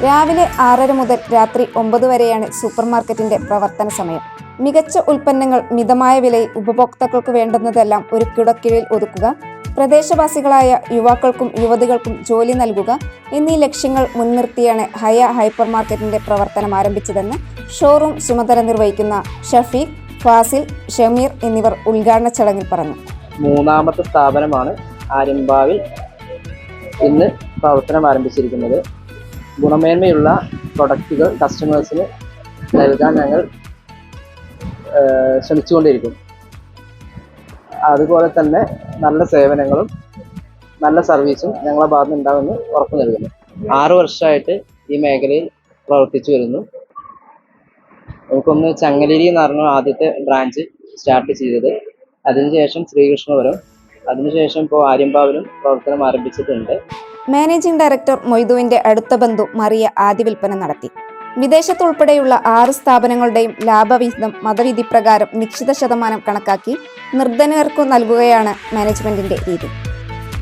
രാവിലെ 6:30 മുതൽ രാത്രി 9 വരെയാണ് സൂപ്പർ മാർക്കറ്റിന്റെ പ്രവർത്തന സമയം. മികച്ച ഉൽപ്പന്നങ്ങൾ മിതമായ വിലയിൽ ഉപഭോക്താക്കൾക്ക് വേണ്ടുന്നതെല്ലാം ഒരു കുടക്കീഴിൽ ഒതുക്കുക, പ്രദേശവാസികളായ യുവാക്കൾക്കും യുവതികൾക്കും ജോലി നൽകുക എന്നീ ലക്ഷ്യങ്ങൾ മുൻനിർത്തിയാണ് ഹയ ഹൈപ്പർ മാർക്കറ്റിന്റെ പ്രവർത്തനം ആരംഭിച്ചതെന്ന് ഷോറൂം ചുമതല നിർവഹിക്കുന്ന ഷഫീഖ്, ഫാസിൽ, ഷമീർ എന്നിവർ ഉദ്ഘാടന ചടങ്ങിൽ പറഞ്ഞു. 3ാമത്തെ സ്ഥാപനമാണ് ആര്യമ്പാവിൽ ഇന്ന് പ്രവർത്തനം ആരംഭിച്ചിരിക്കുന്നത്. ഗുണമേന്മയുള്ള പ്രൊഡക്റ്റുകൾ കസ്റ്റമേഴ്സിന് നൽകാൻ ഞങ്ങൾ ശ്രമിച്ചുകൊണ്ടിരിക്കും. അതുപോലെ തന്നെ നല്ല സേവനങ്ങളും നല്ല സർവീസും ഞങ്ങളുടെ ഭാഗത്ത് ഉണ്ടാകുമെന്ന് ഉറപ്പു നൽകുന്നു. 6 വർഷമായിട്ട് ഈ മേഖലയിൽ പ്രവർത്തിച്ചു വരുന്നു. നമുക്കൊന്ന് ചങ്ങലേരി എന്ന് പറഞ്ഞ ആദ്യത്തെ ബ്രാഞ്ച് സ്റ്റാർട്ട് ചെയ്തത്, അതിനുശേഷം ശ്രീകൃഷ്ണപുരം, അതിനുശേഷം ഇപ്പോൾ ആര്യമ്പാവിലും പ്രവർത്തനം ആരംഭിച്ചിട്ടുണ്ട്. മാനേജിംഗ് ഡയറക്ടർ മൊയ്തുവിന്റെ അടുത്ത ബന്ധു മറിയ ആദ്യ വിൽപ്പന നടത്തി. വിദേശത്തുൾപ്പെടെയുള്ള 6 സ്ഥാപനങ്ങളുടെയും ലാഭവിഹിതം മതവിധി പ്രകാരം നിശ്ചിത ശതമാനം കണക്കാക്കി നിർധനർക്കു നൽകുകയാണ് മാനേജ്മെന്റിന്റെ രീതി.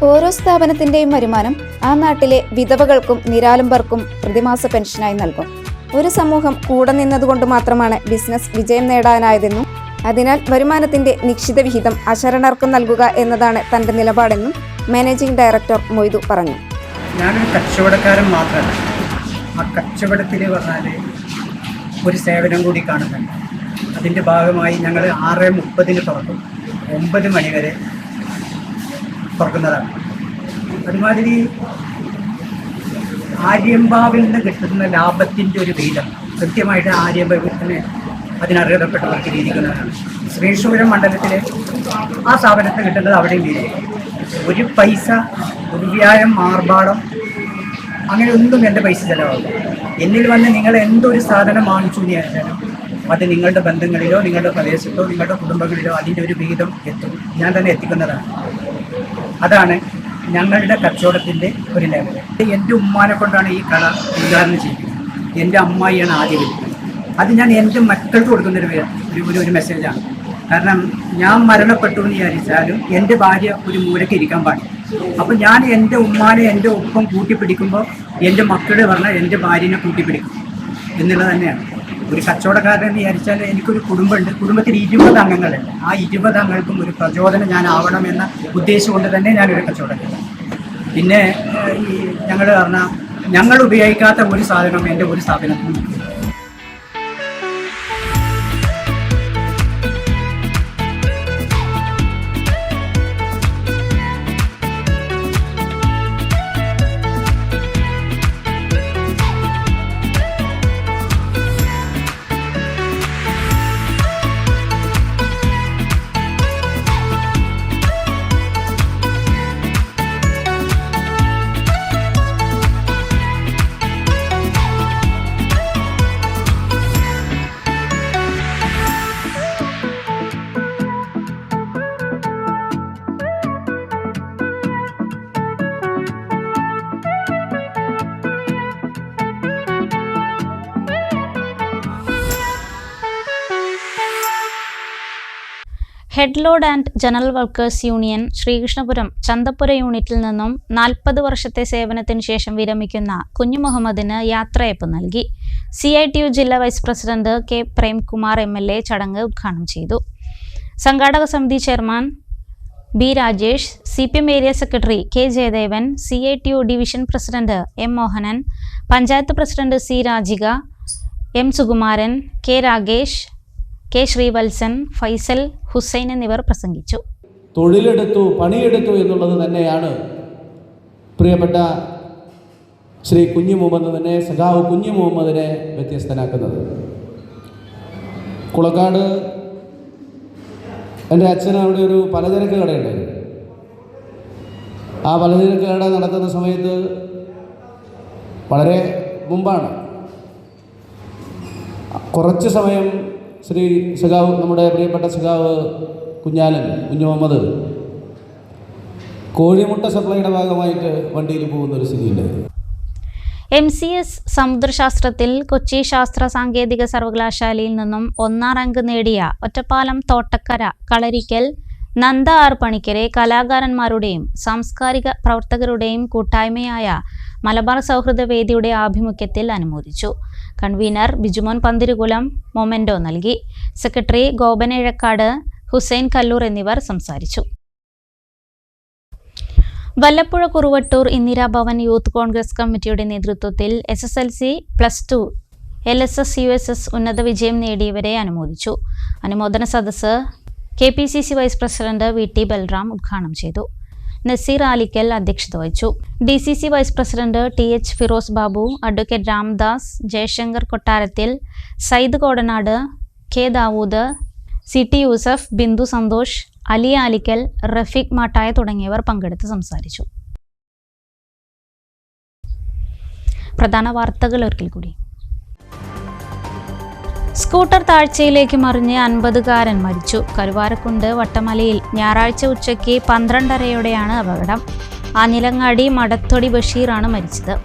ഓരോ സ്ഥാപനത്തിന്റെയും വരുമാനം ആ നാട്ടിലെ വിധവകൾക്കും നിരാലംബർക്കും പ്രതിമാസ പെൻഷനായി നൽകും. ഒരു സമൂഹം കൂടെ നിന്നതുകൊണ്ട് മാത്രമാണ് ബിസിനസ് വിജയം നേടാനായതെന്നും അതിനാൽ വരുമാനത്തിന്റെ നിശ്ചിത വിഹിതം അശരണർക്ക് നൽകുക എന്നതാണ് തന്റെ നിലപാടെന്നും മാനേജിംഗ് ഡയറക്ടർ മൊയ്തു പറഞ്ഞു. ഞാനൊരു കച്ചവടക്കാരൻ മാത്രമല്ല, ആ കച്ചവടത്തിൽ പറഞ്ഞാൽ ഒരു സേവനം കൂടി കാണുന്നുണ്ട്. അതിൻ്റെ ഭാഗമായി ഞങ്ങൾ 6:30 തുറക്കും, 9 മണി വരെ തുറക്കുന്നതാണ്. അതുമാതിരി ആര്യമ്പാവിൽ നിന്ന് കിട്ടുന്ന ലാഭത്തിൻ്റെ ഒരു വിഹിതം കൃത്യമായിട്ട് ആര്യമ്പാവിന് അതിനർഹതപ്പെട്ടവർക്ക് വീതിക്കുന്നതാണ്. ശ്രീകൃഷ്ണപുരം മണ്ഡലത്തിലെ ആ സ്ഥാപനത്തിന് കിട്ടുന്നത് അവിടെയും വീതിക്കും. ഒരു പൈസ ദുർവ്യായം, ആർഭാടം അങ്ങനെ ഒന്നും എൻ്റെ പൈസ ചിലവാകും. എന്നിൽ വന്ന് നിങ്ങൾ എന്തൊരു സാധനം വാങ്ങിച്ചു എന്ന് വെച്ചാലും അത് നിങ്ങളുടെ ബന്ധങ്ങളിലോ നിങ്ങളുടെ പ്രദേശത്തോ നിങ്ങളുടെ കുടുംബങ്ങളിലോ അതിൻ്റെ ഒരു വിഹിതം എത്തും, ഞാൻ തന്നെ എത്തിക്കുന്നതാണ്. അതാണ് ഞങ്ങളുടെ കച്ചവടത്തിൻ്റെ ഒരു ലെവൽ. എൻ്റെ ഉമ്മാനെ കൊണ്ടാണ് ഈ കട ഉദ്ഘാടനം ചെയ്തിരിക്കുന്നത്. എൻ്റെ അമ്മായിയാണ് ആദ്യം വിളിക്കുന്നത്. അത് ഞാൻ എൻ്റെ മക്കൾക്ക് കൊടുക്കുന്നൊരു മെസ്സേജാണ്. കാരണം ഞാൻ മരണപ്പെട്ടു എന്ന് വിചാരിച്ചാലും എൻ്റെ ഭാര്യ ഒരു മൂലയ്ക്ക് ഇരിക്കാൻ പാടില്ല. അപ്പം ഞാൻ എൻ്റെ ഉമ്മാനെ എൻ്റെ ഒപ്പം കൂട്ടിപ്പിടിക്കുമ്പോൾ എൻ്റെ മക്കൾ പറഞ്ഞാൽ എൻ്റെ ഭാര്യനെ കൂട്ടിപ്പിടിക്കും എന്നുള്ളത് തന്നെയാണ്. ഒരു കച്ചവടക്കാരൻ എന്ന് വിചാരിച്ചാൽ എനിക്കൊരു കുടുംബമുണ്ട്. കുടുംബത്തിൽ 20 അംഗങ്ങളുണ്ട്. ആ 20 അംഗങ്ങൾക്കും ഒരു പ്രചോദനം ഞാൻ ആവണമെന്ന ഉദ്ദേശം കൊണ്ട് തന്നെ ഞാനൊരു കച്ചവടക്കാരൻ. പിന്നെ ഈ ഞങ്ങൾ പറഞ്ഞാൽ ഞങ്ങൾ ഉപയോഗിക്കാത്ത ഒരു സാധനം എൻ്റെ ഒരു സ്ഥാപനത്തിനും head load and general workers union Sreekrishnapuram Chanthappura യൂണിറ്റിൽ നിന്നും 40 വർഷത്തെ സേവനത്തിന് ശേഷം വിരമിക്കുന്ന കുഞ്ഞു മുഹമ്മദിന് യാത്രയയപ്പ് നൽകി. CITU ജില്ലാ vice president K Premkumar MLA ചടങ്ങ് ഉദ്ഘാടനം ചെയ്തു. സംഘാടക സമിതി chairman B Rajesh, CPM area secretary K Jayadevan, CITU division president M Mohanan, panchayat president C Rajika, M Sukumaran, K Ragesh, K Sreevalsan, Faisal, Hussain എന്നിവർ പ്രസംഗിച്ചു. തൊഴിലെടുത്തു, പണിയെടുത്തു എന്നുള്ളത് തന്നെയാണ് പ്രിയപ്പെട്ട ശ്രീ കുഞ്ഞു മുഹമ്മദിനെ, സഖാവ് കുഞ്ഞു മുഹമ്മദിനെ വ്യത്യസ്തനാക്കുന്നത്. കുളക്കാട് എൻ്റെ അച്ഛന് അവിടെ ഒരു പലചരക്ക് കടയുണ്ടായിരുന്നു. ആ പലചരക്ക് കട നടത്തുന്ന സമയത്ത് വളരെ മുമ്പാണ്, കുറച്ച് സമയം ശ്രീ സഖാവ്, നമ്മുടെ പ്രിയപ്പെട്ട സഖാവ് കുഞ്ഞു മുഹമ്മദ് കോഴിമുട്ട സപ്ലൈയുടെ ഭാഗമായിട്ട് വണ്ടിയിൽ പോകുന്ന ഒരു സ്ഥിതിയുണ്ടായിരുന്നു. MCS സമുദ്രശാസ്ത്രത്തിൽ കൊച്ചി ശാസ്ത്ര സാങ്കേതിക സർവകലാശാലയിൽ നിന്നും 1ാം റാങ്ക് നേടിയ ഒറ്റപ്പാലം തോട്ടക്കര കളരിക്കൽ നന്ദ ആർ പണിക്കരെ കലാകാരന്മാരുടെയും സാംസ്കാരിക പ്രവർത്തകരുടെയും കൂട്ടായ്മയായ മലബാർ സൗഹൃദ വേദിയുടെ ആഭിമുഖ്യത്തിൽ അനുമോദിച്ചു. കൺവീനർ ബിജുമോൻ പന്തിരുകുലം മൊമെന്റോ നൽകി. സെക്രട്ടറി ഗോപൻ ഇഴക്കാട്, ഹുസൈൻ കല്ലൂർ എന്നിവർ സംസാരിച്ചു. വല്ലപ്പുഴ കുറുവട്ടൂർ ഇന്ദിരാഭവൻ യൂത്ത് കോൺഗ്രസ് കമ്മിറ്റിയുടെ നേതൃത്വത്തിൽ SSLC, +2, LSS, USS ഉന്നത വിജയം നേടിയവരെ അനുമോദിച്ചു. അനുമോദന സദസ്സ് KPCC vice president VT Balram ഉദ്ഘാടനം ചെയ്തു. നസീർ ആലിക്കൽ അധ്യക്ഷത വഹിച്ചു. DCC vice president TH Firoz Babu, advocate Ramdas, Jayashankar Kottarathil, Sayyid Kodanad, K Dawood, CT Yusuf, Bindu Santhosh, Ali Alikkal, Rafeeq Mattaya തുടങ്ങിയവർ പങ്കെടുത്ത് സംസാരിച്ചു. പ്രധാന വാർത്തകൾ ഒരിക്കൽ കൂടി. സ്കൂട്ടർ താഴ്ചയിലേക്ക് മറിഞ്ഞ് 50കാരൻ മരിച്ചു. കരുവാരക്കുണ്ട് വട്ടമലയിൽ ഞായറാഴ്ച ഉച്ചയ്ക്ക് 12:30 അപകടം. ആഞ്ഞിലങ്ങാടി മടത്തൊടി ബഷീറാണ് മരിച്ചത്.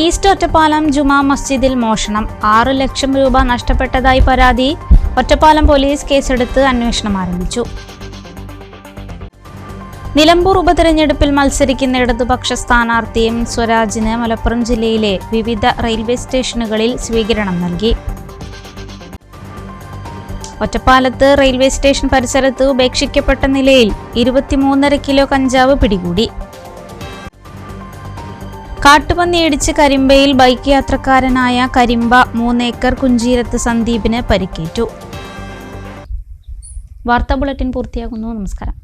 ഈസ്റ്റ് ഒറ്റപ്പാലം ജുമാ മസ്ജിദിൽ മോഷണം, 6 ലക്ഷം രൂപ നഷ്ടപ്പെട്ടതായി പരാതി. ഒറ്റപ്പാലം പോലീസ് കേസെടുത്ത് അന്വേഷണം ആരംഭിച്ചു. നിലമ്പൂർ ഉപതെരഞ്ഞെടുപ്പിൽ മത്സരിക്കുന്ന ഇടതുപക്ഷ സ്ഥാനാർത്ഥി M സ്വരാജിന് മലപ്പുറം ജില്ലയിലെ വിവിധ റെയിൽവേ സ്റ്റേഷനുകളിൽ സ്വീകരണം നൽകി. ഒറ്റപ്പാലത്ത് റെയിൽവേ സ്റ്റേഷൻ പരിസരത്ത് ഉപേക്ഷിക്കപ്പെട്ട നിലയിൽ 23.5 കിലോ കഞ്ചാവ് പിടികൂടി. കാട്ടുപന്നി ഇടിച്ച് കരിമ്പയിൽ ബൈക്ക് യാത്രക്കാരനായ കരിമ്പ 3 ഏക്കർ കുഞ്ചീരത്ത് സന്ദീപിന് പരിക്കേറ്റു. വാർത്താ ബുള്ളറ്റിൻ പൂർത്തിയാകുന്നു. നമസ്കാരം.